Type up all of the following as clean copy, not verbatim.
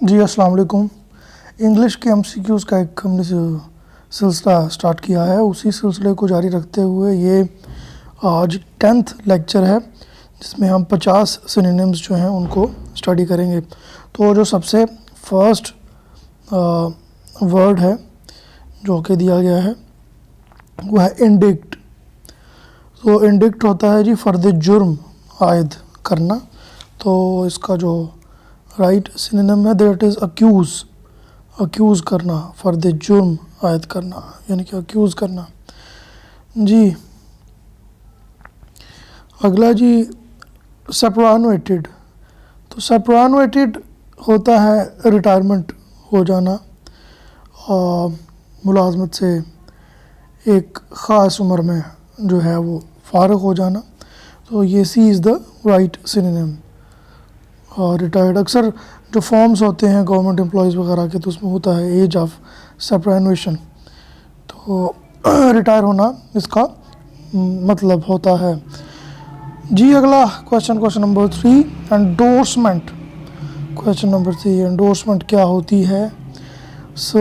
जी अस्सलाम वालेकुम। इंग्लिश के एमसीक्यूज़ का एक हमने सिलसिला स्टार्ट किया है। उसी सिलसिले को जारी रखते हुए ये आज 10th लेक्चर है जिसमें हम 50 सिनोनिम्स जो हैं उनको स्टडी करेंगे। तो जो सबसे फर्स्ट वर्ड है जो कि दिया गया है वो है इंडिक्ट। तो इंडिक्ट होता है जी फ़र्द जुर्म आयद करना। तो इसका जो राइट सिनोनिम है दैट इज़ अक्यूज़। अक्यूज़ करना, फ़र्द जुर्म आयद करना यानी कि अक्यूज़ करना। जी अगला जी सेपरानुएटेड। तो सेपरानुएटेड होता है रिटायरमेंट हो जाना और मुलाजमत से एक ख़ास उम्र में जो है वो फ़ारिग हो जाना। तो ये सी इज़ द राइट सिनोनिम। और रिटायर्ड अक्सर जो फॉर्म्स होते हैं गवर्नमेंट एम्प्लॉयज़ वगैरह के तो उसमें होता है एज ऑफ सेपरानुएशन। तो रिटायर होना इसका मतलब होता है। जी अगला question number 3 endorsement. Question number 3 endorsement क्या होती है। सो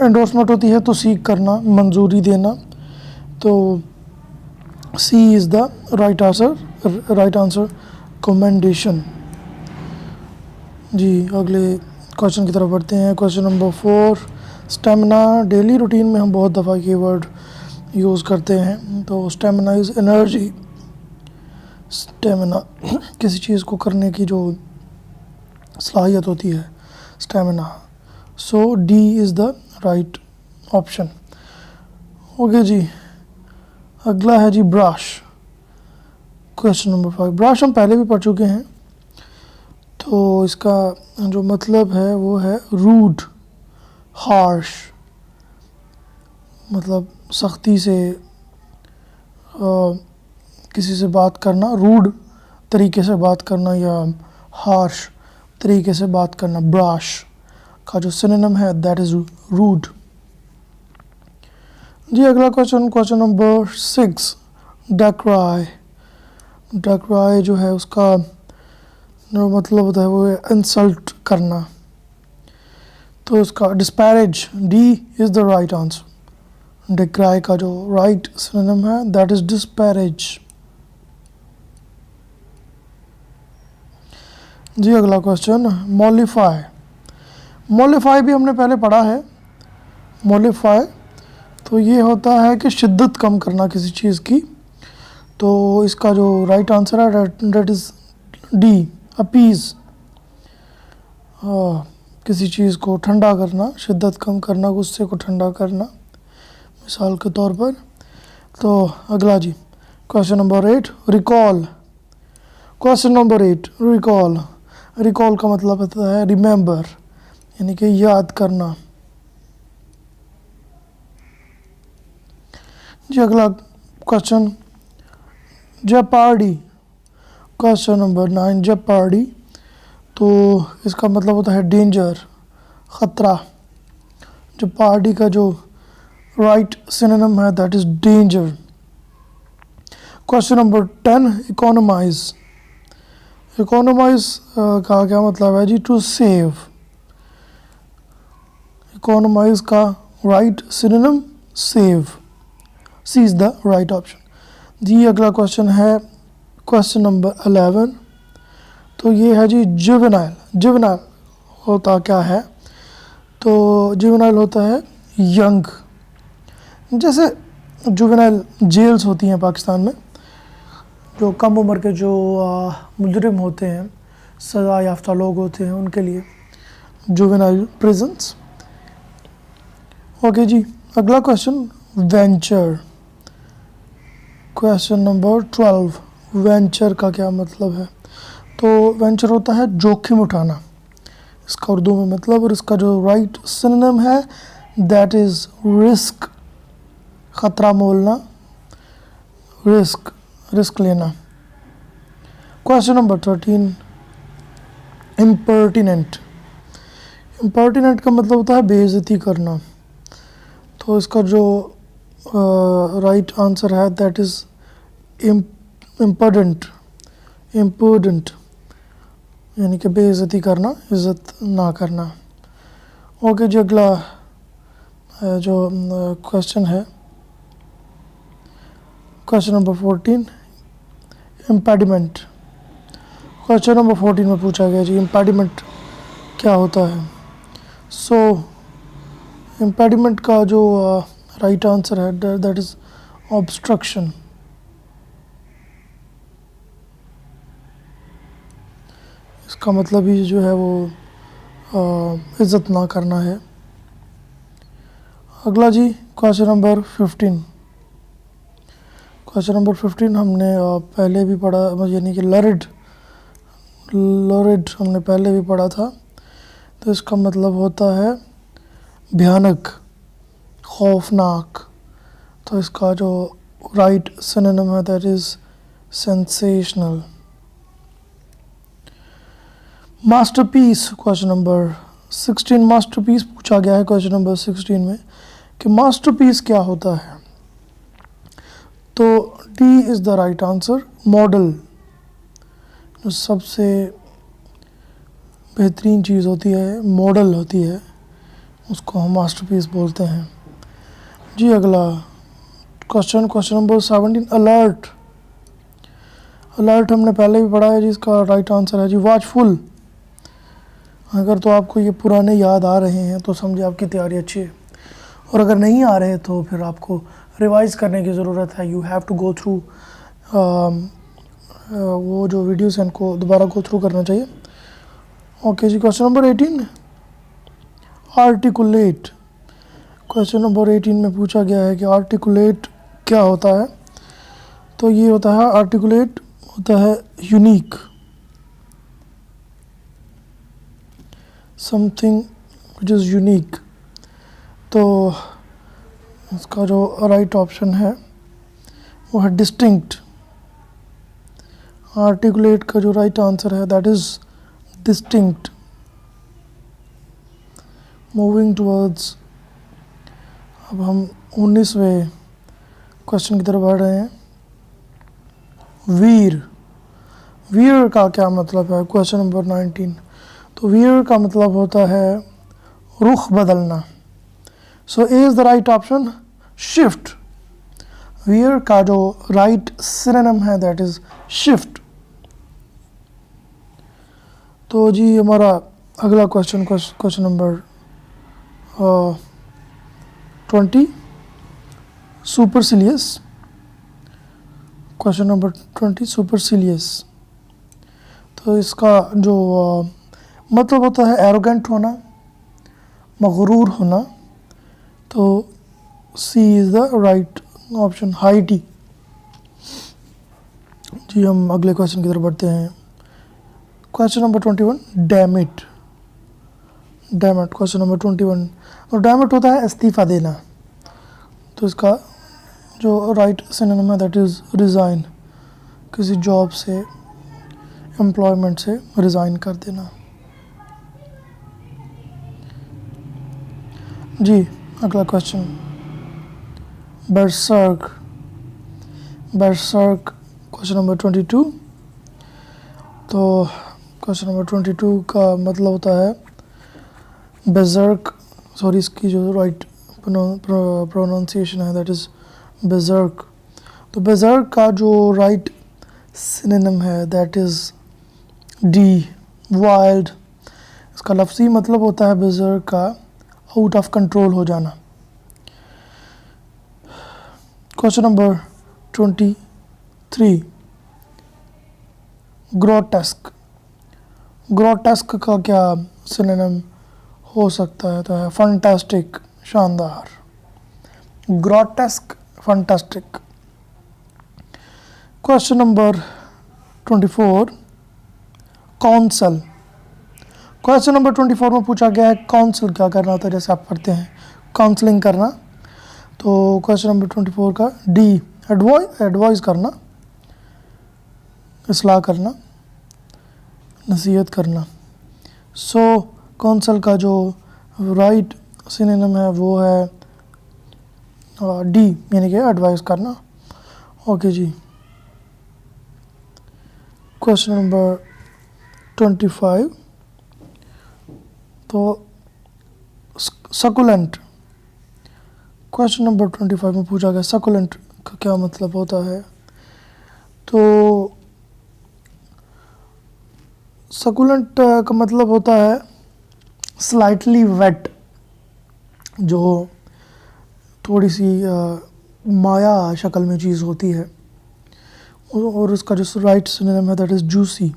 एंडोर्समेंट होती है तौसीक करना, मंजूरी देना। तो C is the right answer commendation. जी अगले क्वेश्चन की तरफ बढ़ते हैं। Question number 4 stamina. Daily routine में हम बहुत दफ़ा ये वर्ड यूज़ करते हैं। तो स्टेमिना इज़ एनर्जी। स्टेमिना किसी चीज़ को करने की जो सलाहियत होती है, stamina. So D is the right option. Okay जी अगला है जी ब्रश। क्वेश्चन नंबर 5 ब्रश हम पहले भी पढ़ चुके हैं। तो इसका जो मतलब है वो है रूड, हार्श, मतलब सख्ती से किसी से बात करना, रूड तरीके से बात करना या हार्श तरीके से बात करना। ब्रश का जो सिनोनिम है दैट इज़ रूड। जी अगला क्वेश्चन नंबर 6 डेक्राई। डेक्राई जो है उसका जो मतलब होता है वो है इंसल्ट करना। तो इसका disparage, D is the right answer. Decry का जो राइट सिनोनिम है दैट इज़ डिस्पैरेज। जी अगला क्वेश्चन मॉलिफाई। मॉलिफाई भी हमने पहले पढ़ा है। मॉलिफाई तो ये होता है कि शिद्दत कम करना किसी चीज़ की। तो इसका जो राइट आंसर है दैट इज़ डी अपीज़। किसी चीज़ को ठंडा करना, शिद्दत कम करना, गुस्से को ठंडा करना मिसाल के तौर पर। तो अगला जी question number 8 recall. Question number 8 recall. Recall का मतलब होता है रिमेंबर यानी कि याद करना। जी अगला question jeopardy. Question number 9 jeopardy. तो इसका मतलब होता है डेंजर, ख़तरा। जेपार्डी का जो राइट सिनोनिम है that is danger. Question number 10 economize. Economize का क्या मतलब है जी टू सेव। इकोनोमाइज का right synonym save. C is the right option. जी अगला क्वेश्चन है क्वेश्चन नंबर 11। तो ये है जी जुवेनाइल। जुवेनाइल होता क्या है। तो जुवेनाइल होता है यंग। जैसे जुवेनाइल जेल्स होती हैं पाकिस्तान में, जो कम उम्र के जो मुजरिम होते हैं, सज़ा याफ्ता लोग होते हैं उनके लिए जुवेनाइल प्रिजन्स। ओके जी अगला question venture. Question number 12 venture का क्या मतलब है। तो वेंचर होता है जोखिम उठाना इसका उर्दू में मतलब। और इसका जो राइट सिनोनिम है दैट इज़ रिस्क, ख़तरा मोलना, रिस्क लेना। Question number 13 impertinent. इम्पर्टिनेंट का मतलब होता है बेइज्जती करना। तो इसका जो राइट आंसर है दैट इज़ इम्पोर्टेंट। इम्पोर्टेंट यानी कि बेइज्जती करना, इज़्ज़त ना करना। ओके जी, अगला जो क्वेश्चन है, question number 14, impediment. Question number 14 में पूछा गया जी इम्पेडिमेंट क्या होता है। सो इम्पेडिमेंट का जो राइट आंसर है दैट इज़ ऑब्स्ट्रक्शन। इसका मतलब ही जो है वो इज़्ज़त ना करना है। अगला जी क्वेश्चन नंबर 15। क्वेश्चन नंबर 15 हमने पहले भी पढ़ा, यानी कि लरिड हमने पहले भी पढ़ा था। तो इसका मतलब होता है भयानक, खौफनाक। तो इसका जो राइट सिनोनिम है that is sensational. Masterpiece, question number 16, masterpiece पूछा गया है क्वेश्चन नंबर 16 में कि मास्टरपीस क्या होता है। तो D is the right answer. Model, जो सबसे बेहतरीन चीज़ होती है, मॉडल होती है, उसको हम मास्टरपीस बोलते हैं जी। अगला question, question number 17, alert. Alert हमने पहले भी पढ़ा है जी, इसका राइट आंसर है जी वॉचफुल। अगर तो आपको ये पुराने याद आ रहे हैं तो समझे आपकी तैयारी अच्छी है, और अगर नहीं आ रहे तो फिर आपको रिवाइज़ करने की ज़रूरत है। You have to go through वो जो वीडियोस हैं इनको दोबारा गो थ्रू करना चाहिए। ओके जी, question number 18, articulate. Question number 18 में पूछा गया है कि आर्टिकुलेट क्या होता है। तो ये होता है, आर्टिकुलेट होता है unique, something which is unique. तो इसका जो राइट ऑप्शन है वो है डिस्टिंक्ट। आर्टिकुलेट का जो राइट आंसर है that is distinct. Moving towards, अब हम 19वें क्वेश्चन की तरफ बढ़ रहे हैं। वीर, वीर का क्या मतलब है, क्वेश्चन नंबर 19। तो वीर का मतलब होता है रुख बदलना। So A is the right option, shift. Veer का जो राइट सिनोनिम है दैट इज़ शिफ्ट। तो जी हमारा अगला question, question number 20, supercilious. Question number 20, supercilious. तो इसका जो मतलब होता है एरोगेंट होना, मगरूर होना। तो C is the right option, haughty. जी हम अगले क्वेश्चन की तरफ बढ़ते हैं। Question number 21, dammit. Dammit, question number 21। तो डैमिट होता है इस्तीफ़ा देना। तो इसका जो राइट सिनोनिम है दैट इज़ रिज़ाइन। किसी जॉब से, एम्प्लॉयमेंट से रिज़ाइन कर देना। जी अगला question, berserk. Berserk, question number 22। तो क्वेश्चन नंबर 22 का मतलब होता है बेजर्क। सॉरी, इसकी जो राइट प्रोनाउंसिएशन है दैट इज़ बेजर्क। तो बेजर्क का जो राइट सिनोनिम है दैट इज़ डी, वाइल्ड। इसका लफ्ज़ी मतलब होता है बेजर्क का आउट ऑफ कंट्रोल हो जाना। Question number 23, grotesque. ग्रोटेस्क का क्या सिनोनिम हो सकता है। तो है फंटास्टिक, शानदार। Grotesque, fantastic. Question number 24, counsel. Question number 24 में पूछा गया है काउंसिल क्या करना होता है, जैसे आप पढ़ते हैं काउंसलिंग करना। तो क्वेश्चन नंबर 24 का डी, एडवाइस करना, इस्लाह करना, नसीहत करना। सो काउंसिल का जो राइट सिनोनिम है वो है डी, यानी कि एडवाइस करना। ओके जी, क्वेश्चन नंबर 25, तो सकुलेंट, क्वेश्चन नंबर 25 में पूछा गया सकुलेंट का क्या मतलब होता है। तो सकुलेंट का मतलब होता है स्लाइटली वेट, जो थोड़ी सी माया शक्ल में चीज़ होती है, और उसका जो राइट सिनोनिम है दैट इज़ जूसी।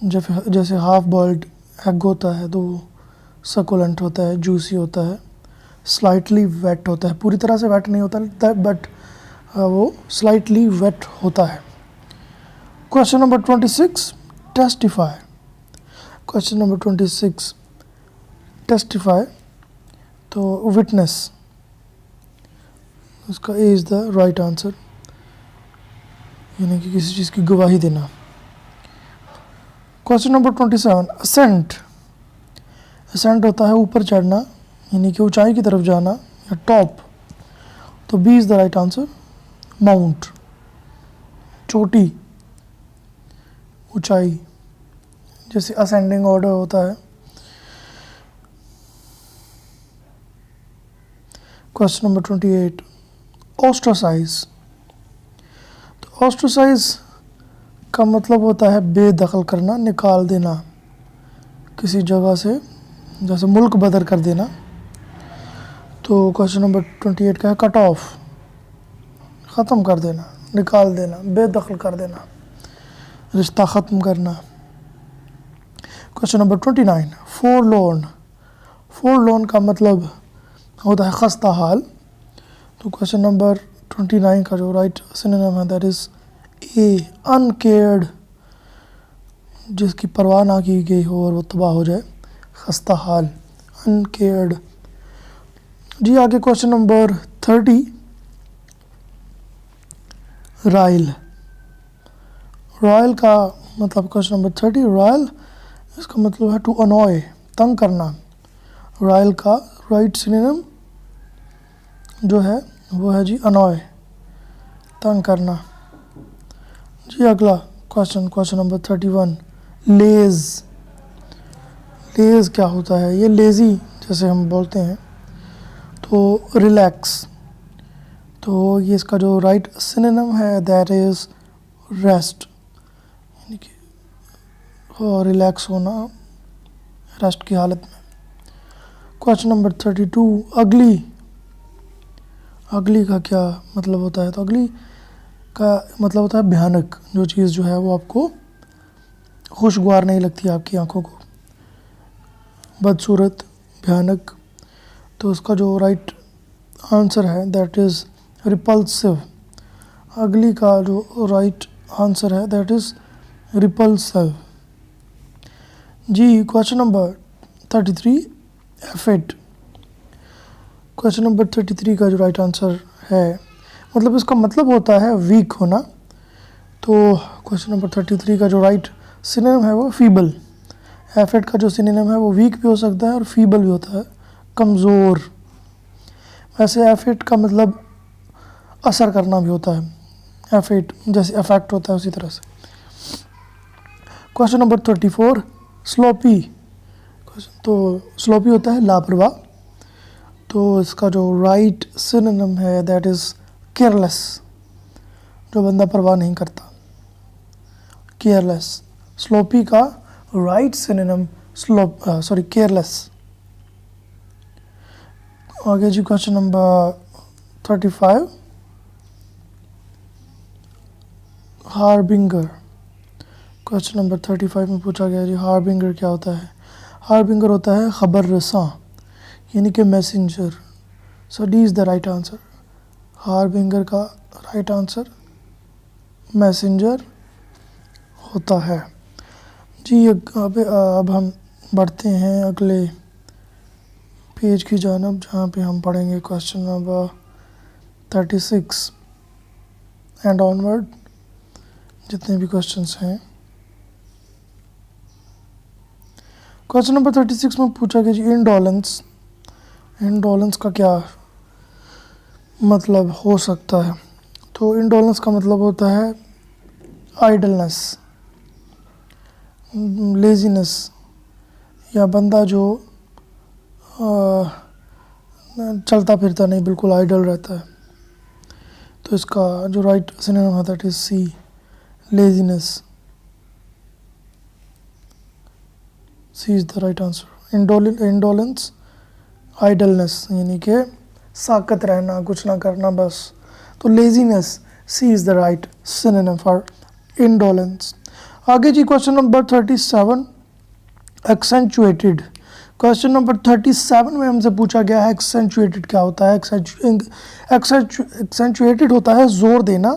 जैसे हाफ बॉइल्ड एग होता है तो वो सकुलेंट होता है, जूसी होता है, स्लाइटली वेट होता है, पूरी तरह से वेट नहीं होता बट वो स्लाइटली वेट होता है। Question number 26, testify. Question number 26, testify, तो विटनेस, उसका ए इज़ द राइट आंसर, यानी कि किसी चीज़ की गवाही देना। Question number 27, ascent. असेंट होता है ऊपर चढ़ना, यानी कि ऊंचाई की तरफ जाना या टॉप, तो B is the right answer, mount, चोटी, ऊंचाई, जैसे असेंडिंग ऑर्डर होता है। Question number 28, ostracise. तो ऑस्ट्रासाइज का मतलब होता है बेदखल करना, निकाल देना किसी जगह से, जैसे मुल्क बदर कर देना। तो क्वेश्चन नंबर 28 का है कट ऑफ, ख़त्म कर देना, निकाल देना, बेदखल कर देना, रिश्ता ख़त्म करना। Question number 29, फोरलोन। फोरलोन का मतलब होता है खस्ता हाल। तो क्वेश्चन नंबर 29 का जो राइट सिनोनिम है दैट इज़ ए, अनकेयर्ड, जिसकी परवाह ना की गई हो और वो तबाह हो जाए, खस्ता हाल, अनकेयर्ड। जी आगे क्वेश्चन नंबर 30, रॉयल। रॉयल का मतलब क्वेश्चन नंबर 30, रॉयल, इसका मतलब है टू अनॉय, तंग करना। रॉयल का राइट सिनोनिम जो है वो है जी अनॉय, तंग करना। जी अगला क्वेश्चन, क्वेश्चन नंबर 31, लेज़। लेज़ क्या होता है? ये लेज़ी जैसे हम बोलते हैं, तो रिलैक्स, तो ये इसका जो राइट सिनोनिम है दैट इज़ रेस्ट, यानी कि रिलैक्स होना, रेस्ट की हालत में। क्वेश्चन नंबर 32, अगली। अगली का क्या मतलब होता है? तो अगली का मतलब होता है भयानक, जो चीज़ जो है वो आपको खुशगवार नहीं लगती आपकी आंखों को, बदसूरत, भयानक। तो उसका जो राइट आंसर है दैट इज़ रिपल्सिव। अगली का जो राइट आंसर है दैट इज़ रिपल्सिव। जी question number 33, aphid. Question number 33 का जो राइट आंसर है, मतलब इसका मतलब होता है वीक होना। तो क्वेश्चन नंबर 33 का जो राइट सिनोनिम है वो फीबल। एफिड का जो सिनोनिम है वो वीक भी हो सकता है और फीबल भी होता है, कमज़ोर। वैसे एफिड का मतलब असर करना भी होता है, एफिड जैसे अफेक्ट होता है उसी तरह से। Question number 34, sloppy. तो स्लोपी होता है लापरवाह, तो इसका जो राइट सिनोनिम है दैट इज़ केयरलेस, जो बंदा परवाह नहीं करता, केयरलेस। स्लोपी का राइट सिनोनिम केयरलेस। आगे जी question number 35, harbinger. Question number 35 में पूछा गया जी हार्बिंगर क्या होता है? हार्बिंगर होता है खबर रसां, यानी कि messenger. So D is the right answer. Harbinger का राइट आंसर मैसेंजर होता है। जी अब हम बढ़ते हैं अगले पेज की जानब, जहाँ पे हम पढ़ेंगे क्वेश्चन नंबर 36 एंड ऑनवर्ड, जितने भी क्वेश्चंस हैं। क्वेश्चन नंबर 36 में पूछा गया जी इंडोलेंस। इंडोलेंस का क्या मतलब हो सकता है? तो इंडोलेंस का मतलब होता है आइडलनेस, लेजीनेस या बंदा जो चलता फिरता नहीं, बिल्कुल आइडल रहता है, तो इसका जो राइट सिनोनिम है that is C, laziness. C is the right answer. Indolence, idleness यानी कि साकत रहना, कुछ ना करना बस, तो laziness, C is the right synonym for indolence. आगे जी question number 37, accentuated. Question number 37 में हमसे पूछा गया है एक्सेंचुएटेड क्या होता है। एक्सेंचुएटेड होता है जोर देना,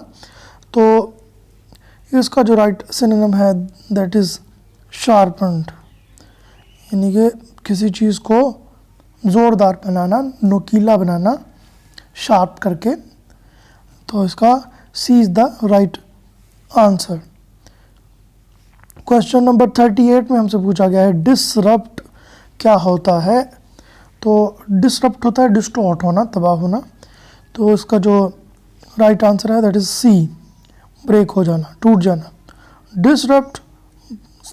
तो इसका जो राइट सिनोनिम है दैट इज शार्पन्ड, यानी कि किसी चीज़ को ज़ोरदार बनाना, नुकीला बनाना, शार्प करके, तो इसका C is the right answer. Question number 38 में हमसे पूछा गया है डिसरप्ट क्या होता है। तो डिसरप्ट होता है डिस्टॉर्ट होना, तबाह होना, तो इसका जो राइट आंसर है दैट इज सी, ब्रेक हो जाना, टूट जाना। डिसरप्ट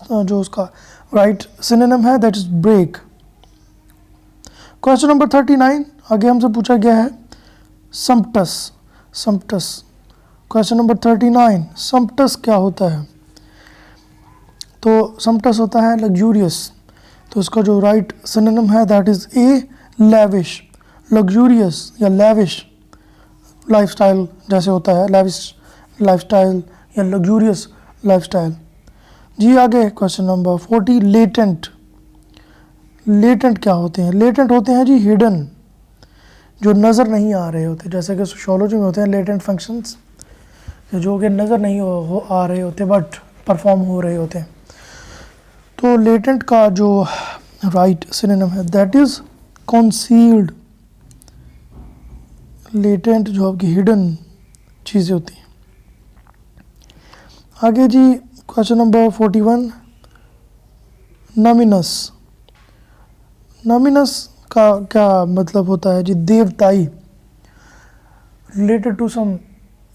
जो उसका राइट सिनोनिम है that is break. Question number 39 आगे हमसे पूछा गया है सम्पटस। सम्पटस क्वेश्चन नंबर 39, सम्पटस क्या होता है। तो सम्पटस होता है लग्जूरियस, तो इसका जो राइट सिनोनिम है that is a, lavish. Luxurious या लैविश लाइफस्टाइल जैसे होता है, लैविश लाइफस्टाइल या लग्जूरियस लाइफस्टाइल। जी आगे क्वेश्चन नंबर 40, लेटेंट। लेटेंट क्या होते हैं। लेटेंट होते हैं जी हिडन, जो नज़र नहीं आ रहे होते, जैसे कि सोशियोलॉजी में होते हैं लेटेंट फंक्शंस, जो कि नज़र नहीं आ रहे होते बट परफॉर्म हो रहे होते हैं। तो लेटेंट का जो राइट सिनोनिम है दैट इज़ कंसील्ड। लेटेंट जो आपकी हिडन चीज़ें होती हैं। आगे जी क्वेश्चन नंबर 41, नमिनस। नमिनस का क्या मतलब होता है जी, देवताई, related to some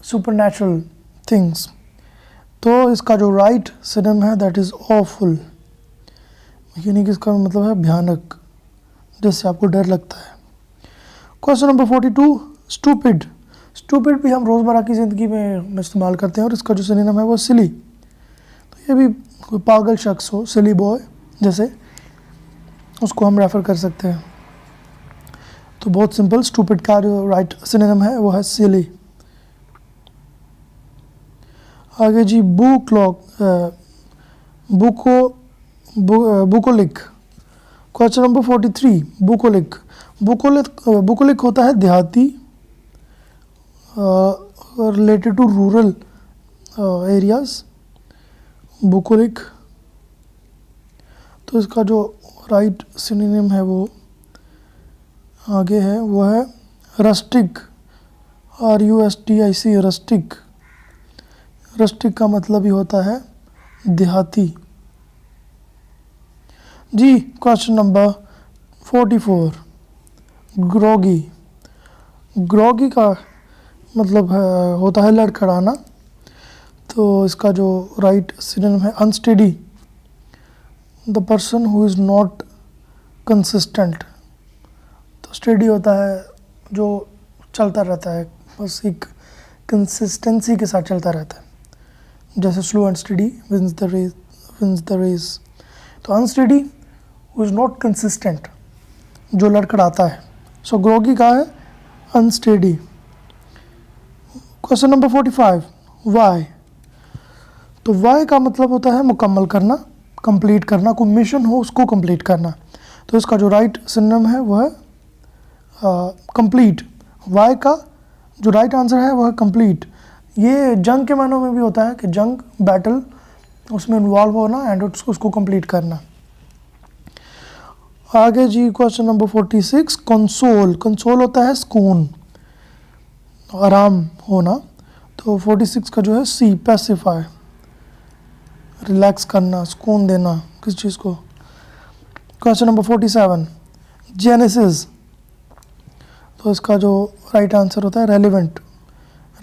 supernatural things. तो इसका जो राइट सिनोनिम है दैट इज़ ऑफुल, यानी कि इसका मतलब है भयानक, जिससे आपको डर लगता है। Question number 42, stupid. स्टूपिड भी हम रोज़मर्रा की ज़िंदगी में इस्तेमाल करते हैं और इसका जो सिनोनिम है वो सिली। तो ये भी कोई पागल शख्स हो, सिली बॉय जैसे, उसको हम रेफ़र कर सकते हैं। तो बहुत सिंपल, स्टूपिड का जो राइट सिनोनिम है वो है सिली। आगे जी बुकोलिक। Question number 43, बुकोलिक। बुकोलिक होता है देहाती, रिलेटेड टू रूरल एरियाज, बुकोलिक। तो इसका जो राइट सिनोनिम है वो आगे है, वो है रस्टिक, RUSTIC, रस्टिक। रस्टिक का मतलब ही होता है देहाती। जी क्वेश्चन नंबर 44, ग्रॉगी। ग्रॉगी का मतलब होता है लड़खड़ाना, तो इसका जो राइट सिनोनिम है unsteady, the person who is not consistent. तो स्टेडी होता है जो चलता रहता है, बस एक कंसिस्टेंसी के साथ चलता रहता है, जैसे slow and steady wins the race. तो unsteady who is not consistent, जो लड़खड़ाता है। सो ग्रॉगी का है अनस्टेडी। Question number 45, wry. तो वाई का मतलब होता है मुकम्मल करना, कंप्लीट करना, कोई मिशन हो उसको कंप्लीट करना। तो इसका जो राइट सिनोनिम है वो है कंप्लीट। वाई का जो राइट आंसर है वो है कंप्लीट। ये जंग के मानों में भी होता है कि जंग, बैटल, उसमें इन्वॉल्व होना एंड उसको कंप्लीट करना। आगे जी क्वेश्चन नंबर 46, कंसोल। कंसोल होता है सुकून, आराम होना। तो 46 का जो है सी, पैसिफाई, रिलैक्स करना, सुकून देना किस चीज़ को। Question number 47, genesis. तो इसका जो राइट आंसर होता है रेलिवेंट,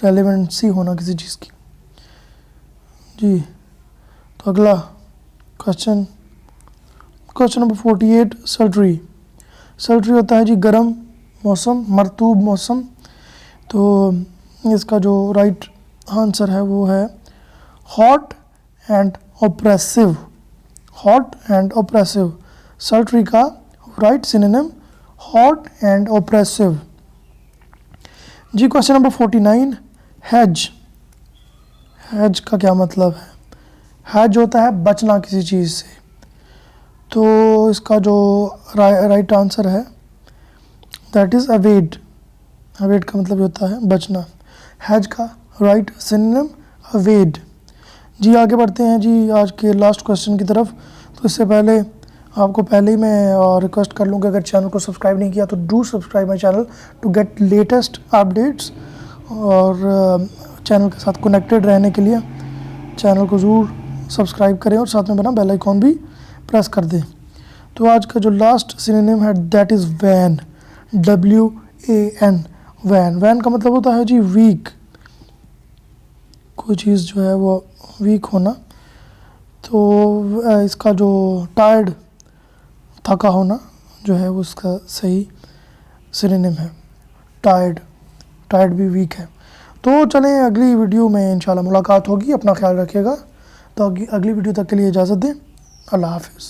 रेलिवेंसी होना किसी चीज़ की। जी तो अगला क्वेश्चन नंबर 48, सल्ट्री। सल्ट्री होता है जी गर्म मौसम, मरतूब मौसम। तो इसका जो राइट आंसर है वो है hot and oppressive. Hot and oppressive, sultry का right synonym hot and oppressive. जी क्वेश्चन नंबर 49, हेज। हेज का क्या मतलब है? हेज होता है बचना किसी चीज़ से। तो इसका जो राइट आंसर है दैट इज़ अवेड। अवेड का मतलब होता है बचना। हेज का राइट सिनोनिम अवेड। जी आगे बढ़ते हैं जी आज के लास्ट क्वेश्चन की तरफ। तो इससे पहले आपको पहले ही मैं रिक्वेस्ट कर लूँ कि अगर चैनल को सब्सक्राइब नहीं किया तो do subscribe my channel to get latest updates. और चैनल के साथ कनेक्टेड रहने के लिए चैनल को ज़रूर सब्सक्राइब करें और साथ में बना बेल आइकॉन भी प्रेस कर दें। तो आज का जो लास्ट सिनोनिम है that is wan. WAN, wan. Wan का मतलब होता है जी वीक। कोई चीज़ जो है वो वीक होना। तो इसका जो टायर्ड, थका होना जो है वो उसका सही सिनोनिम है टायर्ड। टायर्ड भी वीक है। तो चलें अगली वीडियो में इंशाल्लाह मुलाकात होगी। अपना ख्याल रखिएगा। तो अगली वीडियो तक के लिए इजाज़त दें। अल्लाह हाफिज़।